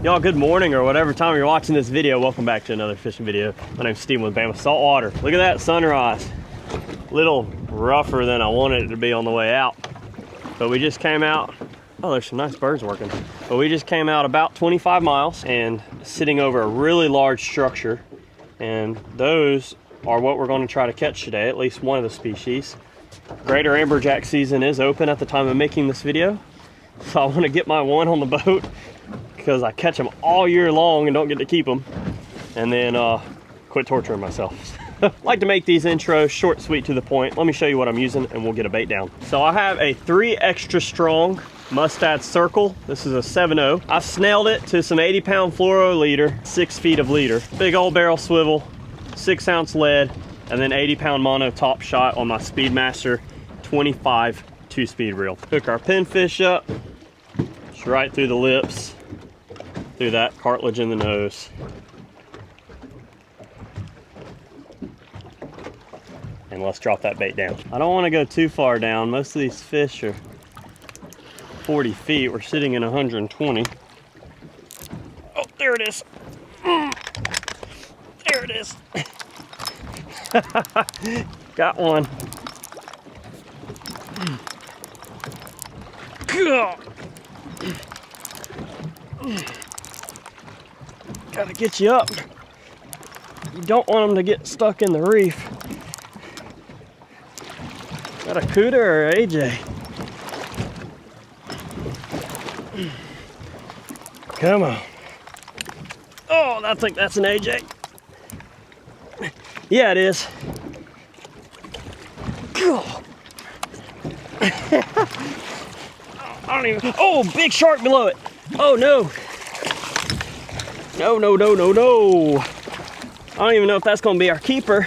Y'all, good morning or whatever time you're watching this video. Welcome back to another fishing video. My name's Steven with Bama Saltwater. Look at that sunrise. Little rougher than I wanted it to be on the way out. But we just came out. Oh, there's some nice birds working. But we just came out about 25 miles and sitting over a really large structure. And those are what we're going to try to catch today, at least one of the species. Greater Amberjack season is open at the time of making this video. So I want to get my one on the boat because I catch them all year long and don't get to keep them. And then quit torturing myself. Like to make these intros short, sweet, to the point. Let me show you what I'm using and we'll get a bait down. So I have a 3 extra strong Mustad Circle. This is a 7.0. I've snailed it to some 80-pound fluoro leader, 6 feet of leader. Big old barrel swivel, 6-ounce lead, and then 80-pound mono top shot on my Speedmaster 25 2-speed reel. Hook our pinfish up, just right through the lips, through that cartilage in the nose. And let's drop that bait down. I don't want to go too far down. Most of these fish are 40 feet. We're sitting in 120. Oh, there it is. There it is. Got one. Gotta get you up. You don't want them to get stuck in the reef. Got a cooter or AJ? Come on. Oh, I think that's an AJ. Yeah, it is. I don't even. Oh, big shark below it. Oh no. No, no, no, no, no. I don't even know if that's gonna be our keeper.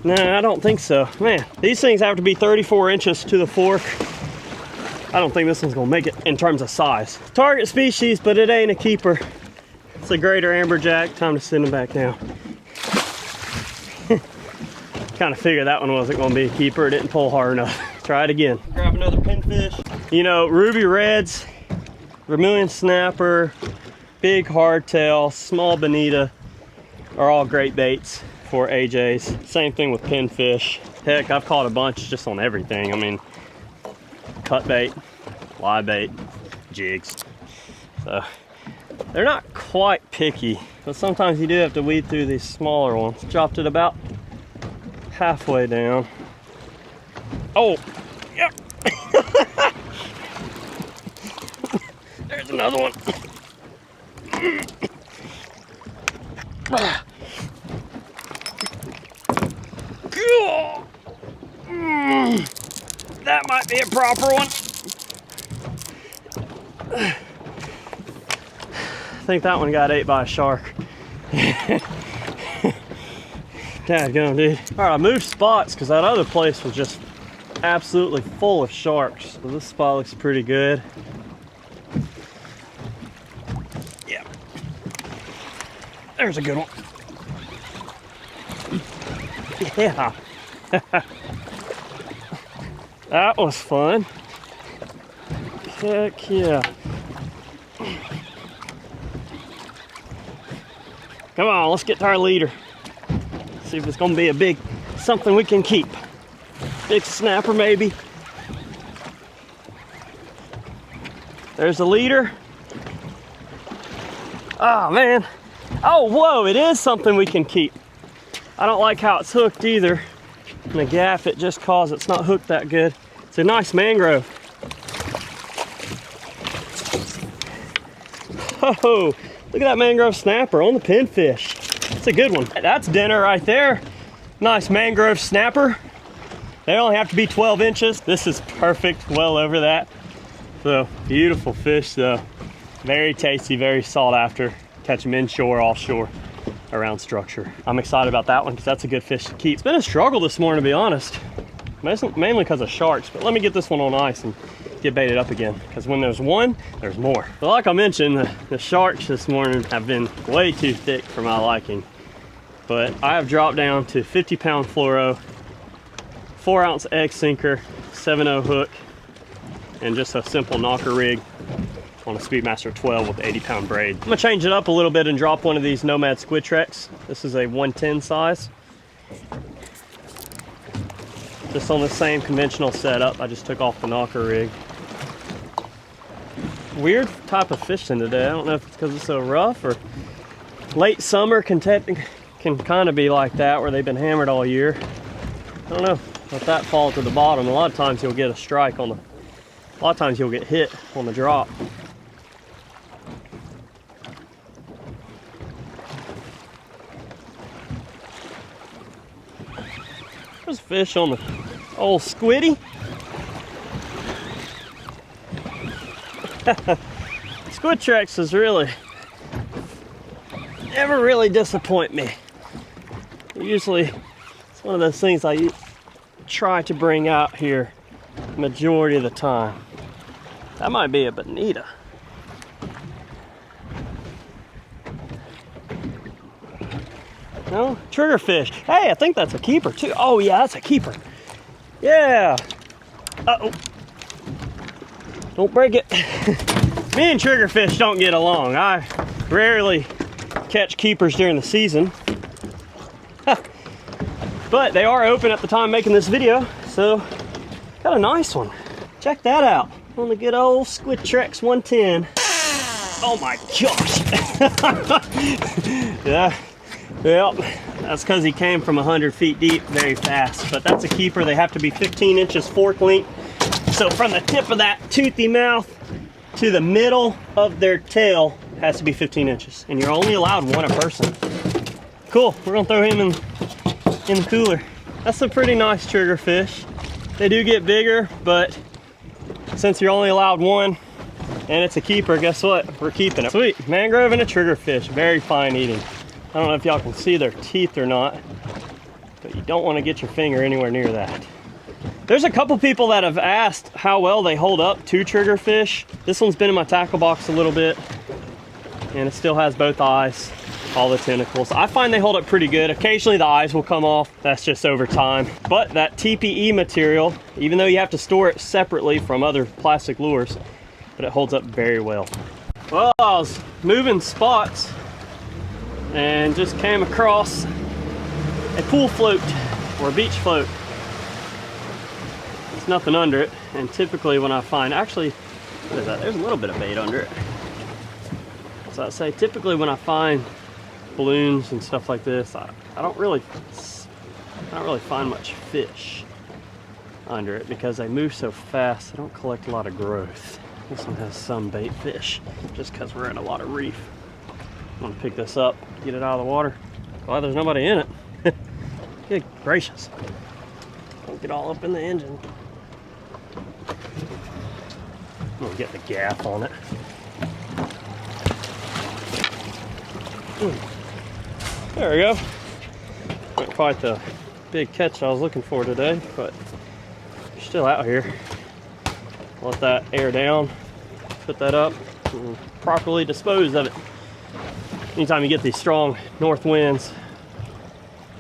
Nah, I don't think so. Man, these things have to be 34 inches to the fork. I don't think this one's gonna make it in terms of size. Target species, but it ain't a keeper. It's a greater Amberjack. Time to send him back down. Kind of figured that one wasn't gonna be a keeper. It didn't pull hard enough. Try it again. Grab another pinfish. You know, ruby reds, vermilion snapper, big hardtail, small bonita are all great baits for AJs. Same thing with pinfish. Heck, I've caught a bunch just on everything. I mean, cut bait, live bait, jigs. So they're not quite picky, but sometimes you do have to weed through these smaller ones. Dropped it about halfway down. Oh, yep. There's another one. That might be a proper one. I think that one got ate by a shark. Dadgum, dude. All right, I moved spots because that other place was just absolutely full of sharks. So this spot looks pretty good. Yeah. There's a good one. Yeah. That was fun. Heck yeah. Come on, let's get to our leader. See if it's gonna be a big something we can keep. Big snapper maybe. There's the leader. Oh man. Oh whoa, it is something we can keep. I don't like how it's hooked either. And the gaff it just caused it's not hooked that good. It's a nice mangrove. Oh, look at that mangrove snapper on the pinfish. It's a good one. That's dinner right there. Nice mangrove snapper. They only have to be 12 inches. This is perfect, well over that. So beautiful fish though. Very tasty, very sought after. Catch them inshore, offshore, around structure. I'm excited about that one because that's a good fish to keep. It's been a struggle this morning to be honest. Mainly because of sharks, but let me get this one on ice and get baited up again because when there's one, there's more. But like I mentioned, the sharks this morning have been way too thick for my liking. But I have dropped down to 50-pound fluoro, 4-ounce egg sinker, 7.0 hook, and just a simple knocker rig on a Speedmaster 12 with 80-pound braid. I'm gonna change it up a little bit and drop one of these Nomad Squidtrex. This is a 110 size. Just on the same conventional setup. I just took off the knocker rig. Weird type of fishing today. I don't know if it's because it's so rough or late summer can kind of be like that where they've been hammered all year. I don't know. Let that fall to the bottom. A lot of times you'll get a strike on the, a lot of times you'll get hit on the drop. There's a fish on the old squiddy. Squidtrex is really, never really disappoint me. Usually, it's one of those things I try to bring out here majority of the time. That might be a bonita. No, triggerfish. Hey, I think that's a keeper too. Oh yeah, that's a keeper. Yeah. Uh-oh. Don't break it. Me and triggerfish don't get along. I rarely catch keepers during the season. But they are open at the time making this video, so got a nice one. Check that out on the good old Squidtrex 110. Oh my gosh. Yeah. Yep, that's because he came from 100 feet deep very fast. But that's a keeper. They have to be 15 inches fork length. So from the tip of that toothy mouth to the middle of their tail has to be 15 inches. And you're only allowed one a person. Cool, we're gonna throw him in the cooler. That's a pretty nice triggerfish. They do get bigger, but since you're only allowed one and it's a keeper, guess what? We're keeping it. Sweet, mangrove and a triggerfish, very fine eating. I don't know if y'all can see their teeth or not, but you don't want to get your finger anywhere near that. There's a couple people that have asked how well they hold up to triggerfish. This one's been in my tackle box a little bit, and it still has both eyes, all the tentacles. I find they hold up pretty good. Occasionally the eyes will come off. That's just over time. But that TPE material, even though you have to store it separately from other plastic lures, but it holds up very well. Well, I was moving spots and just came across a pool float or a beach float. There's nothing under it, and typically when I find, actually, what is that? There's a little bit of bait under it. So I say typically when I find balloons and stuff like this, I don't really find much fish under it because they move so fast. They don't collect a lot of growth. This one has some bait fish just because we're in a lot of reef. I'm gonna pick this up, get it out of the water. Glad there's nobody in it. Good gracious. Don't get all up in the engine. I'm gonna get the gaff on it. There we go. Not quite the big catch I was looking for today, but you're still out here. Let that air down, put that up, and properly dispose of it. Anytime you get these strong north winds,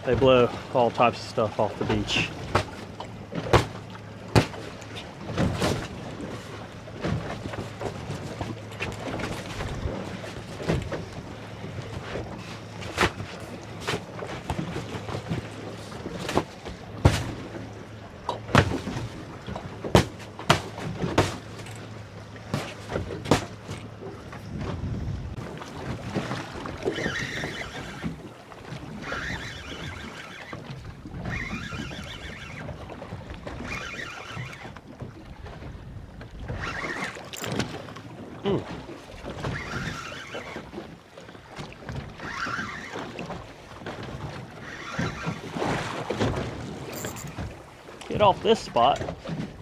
they blow all types of stuff off the beach. Get off this spot.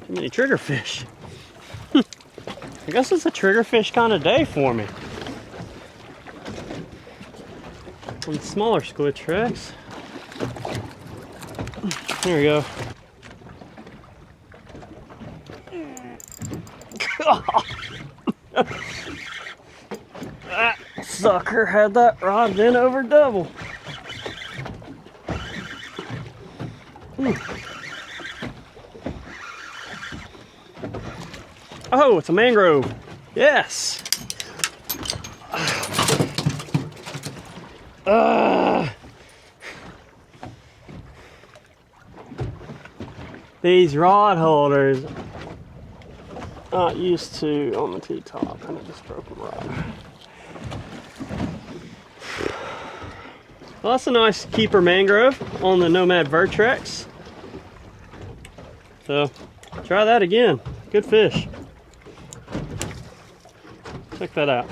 Too many triggerfish. I guess it's a triggerfish kind of day for me. Some smaller Squidtrex. Here we go. That sucker had that rod in over double. Oh, it's a mangrove. Yes. These rod holders, not used to on the T-top, and I just broke them right. Well, that's a nice keeper mangrove on the Nomad Vertrex. So try that again. Good fish. Check that out.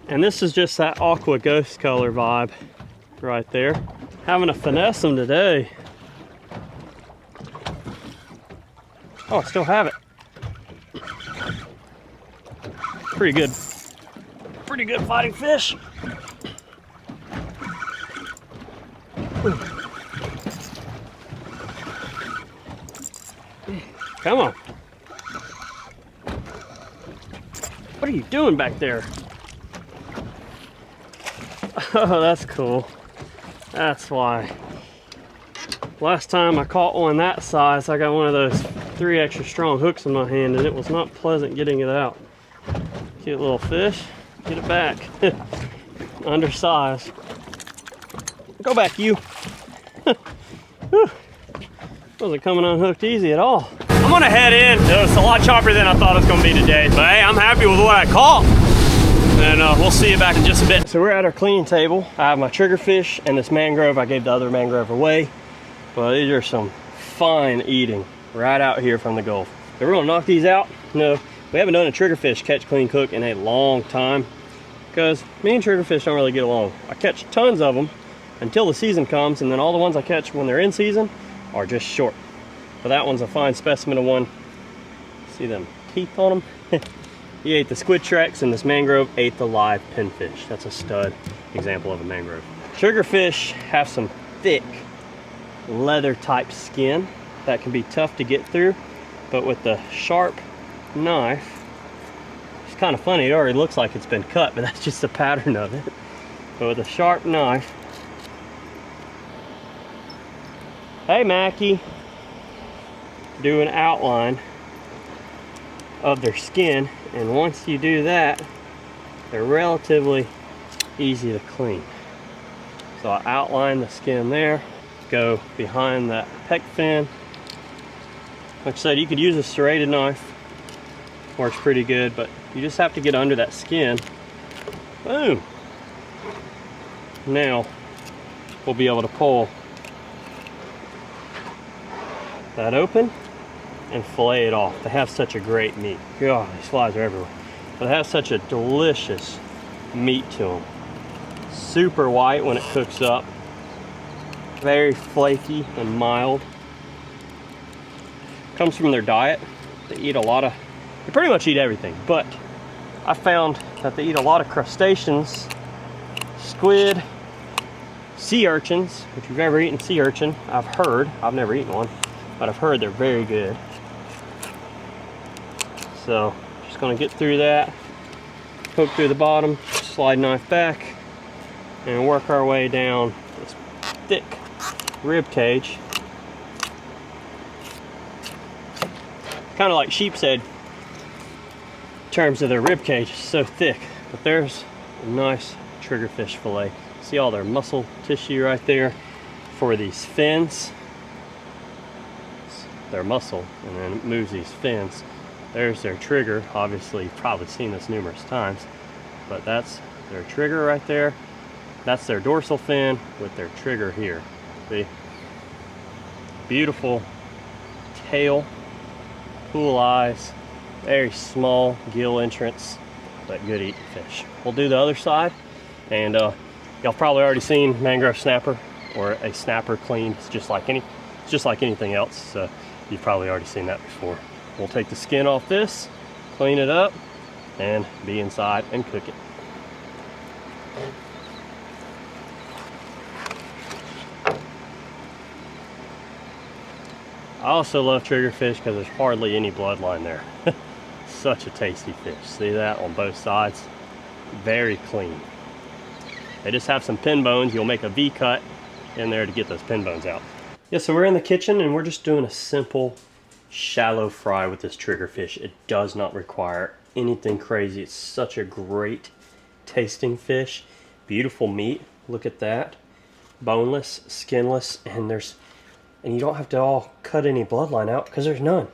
And this is just that aqua ghost color vibe right there. Having to finesse them today. Oh, I still have it. Pretty good fighting fish. Come on. What are you doing back there? Oh, that's cool. That's why. Last time I caught one that size, I got one of those 3 extra strong hooks in my hand, and it was not pleasant getting it out. Cute little fish. Get it back. Undersized. Go back, you. Wasn't coming unhooked easy at all. I'm gonna head in. It was a lot choppier than I thought it was gonna be today, but hey, I'm happy with what I caught. And we'll see you back in just a bit. So we're at our cleaning table. I have my triggerfish and this mangrove. I gave the other mangrove away, but these are some fine eating right out here from the Gulf. So we're gonna knock these out. No, we haven't done a triggerfish catch, clean, cook in a long time because me and triggerfish don't really get along. I catch tons of them until the season comes, and then all the ones I catch when they're in season are just short. But that one's a fine specimen of one. See them teeth on them? He ate the Squidtrex, and this mangrove ate the live pinfish. That's a stud example of a mangrove. Triggerfish have some thick leather type skin that can be tough to get through, but with the sharp knife, it's kind of funny, it already looks like it's been cut, but that's just the pattern of it. But with a sharp knife, hey Mackie, do an outline of their skin, and once you do that, they're relatively easy to clean. So I outline the skin there, go behind that pec fin. Like I said, you could use a serrated knife, works pretty good, but you just have to get under that skin. Boom! Now we'll be able to pull that open and fillet it off. They have such a great meat. God, these flies are everywhere. But they have such a delicious meat to them. Super white when it cooks up. Very flaky and mild. Comes from their diet. They eat a lot of, they pretty much eat everything, but I found that they eat a lot of crustaceans, squid, sea urchins. If you've ever eaten sea urchin, I've heard, I've never eaten one, but I've heard they're very good. So just gonna get through that, poke through the bottom, slide knife back, and work our way down this thick rib cage. Kind of like sheep's head in terms of their rib cage, it's so thick. But there's a nice triggerfish fillet. See all their muscle tissue right there for these fins. It's their muscle, and then it moves these fins. There's their trigger. Obviously, you've probably seen this numerous times, but that's their trigger right there. That's their dorsal fin with their trigger here. See? Beautiful tail, cool eyes, very small gill entrance, but good eating fish. We'll do the other side, and y'all probably already seen mangrove snapper or a snapper cleaned. It's just like anything else. So you've probably already seen that before. We'll take the skin off this, clean it up, and be inside and cook it. I also love triggerfish because there's hardly any bloodline there. Such a tasty fish. See that on both sides? Very clean. They just have some pin bones. You'll make a V cut in there to get those pin bones out. Yeah, so we're in the kitchen and we're just doing a simple shallow fry with this triggerfish. It does not require anything crazy. It's such a great tasting fish. Beautiful meat. Look at that. Boneless, skinless, and you don't have to all cut any bloodline out because there's none.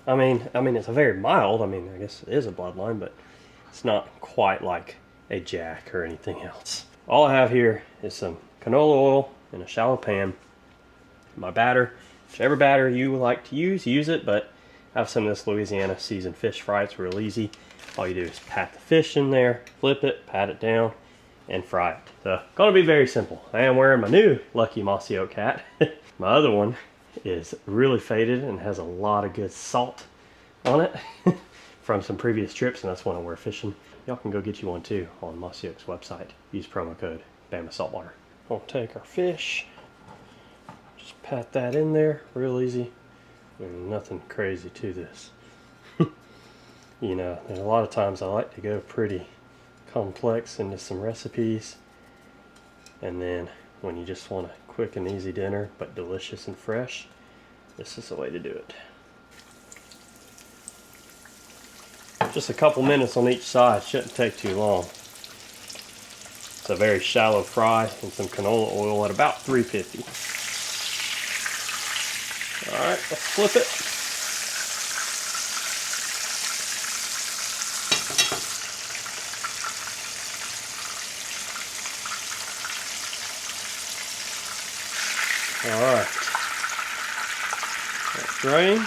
I mean, it's a very mild. I mean, I guess it is a bloodline, but it's not quite like a jack or anything else. All I have here is some canola oil in a shallow pan. My batter, whichever batter you like to use it, but I have some of this Louisiana seasoned fish fry. It's real easy. All you do is pat the fish in there, flip it, pat it down, and fry it. So, gonna be very simple. I am wearing my new Lucky Mossy Oak hat. My other one is really faded and has a lot of good salt on it from some previous trips, and that's one I wear fishing. Y'all can go get you one too on Mossy Oak's website. Use promo code Bama Saltwater. We'll take our fish, just pat that in there, real easy. Nothing crazy to this. You know, there's a lot of times I like to go pretty complex into some recipes, and then when you just want a quick and easy dinner but delicious and fresh, this is the way to do it. Just a couple minutes on each side, shouldn't take too long. It's a very shallow fry and some canola oil at about 350. Alright, let's flip it. Alright, let's drain.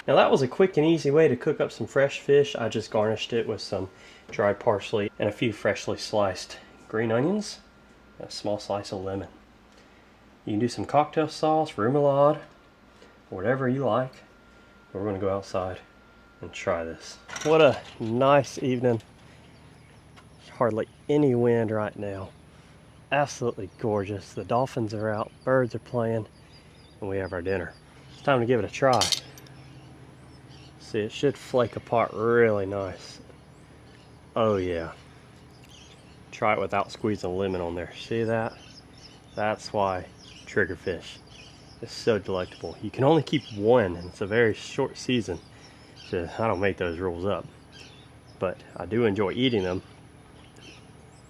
Now that was a quick and easy way to cook up some fresh fish. I just garnished it with some dried parsley and a few freshly sliced green onions and a small slice of lemon. You can do some cocktail sauce, remoulade, whatever you like. We're going to go outside and try this. What a nice evening. Hardly any wind right now. Absolutely gorgeous. The dolphins are out, birds are playing, and we have our dinner. It's time to give it a try. See, it should flake apart really nice. Oh yeah. Try it without squeezing a lemon on there. See that? That's why triggerfish is so delectable. You can only keep one, and it's a very short season, so I don't make those rules up. But I do enjoy eating them.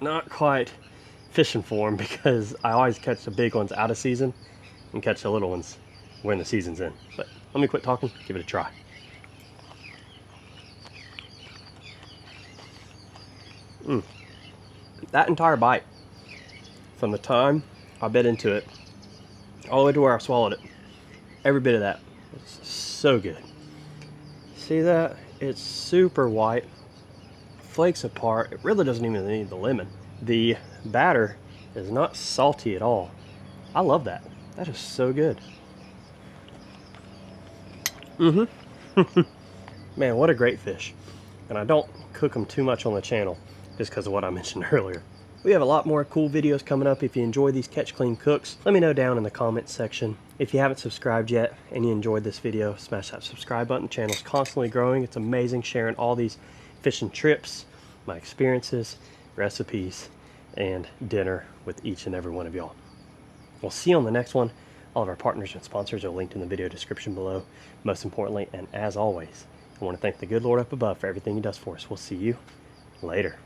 Not quite fishing for them, because I always catch the big ones out of season and catch the little ones when the season's in. But let me quit talking, give it a try. That entire bite, from the time I bit into it all the way to where I swallowed it, every bit of that was so good. See that? It's super white, flakes apart. It really doesn't even need the lemon. The batter is not salty at all. I love that. That is so good. Man, what a great fish. And I don't cook them too much on the channel just because of what I mentioned earlier. We have a lot more cool videos coming up. If you enjoy these catch clean cooks, let me know down in the comments section. If you haven't subscribed yet and you enjoyed this video, smash that subscribe button. The channel's constantly growing. It's amazing sharing all these fishing trips, my experiences, recipes, and dinner with each and every one of y'all. We'll see you on the next one. All of our partners and sponsors are linked in the video description below. Most importantly, and as always, I want to thank the good Lord up above for everything he does for us. We'll see you later.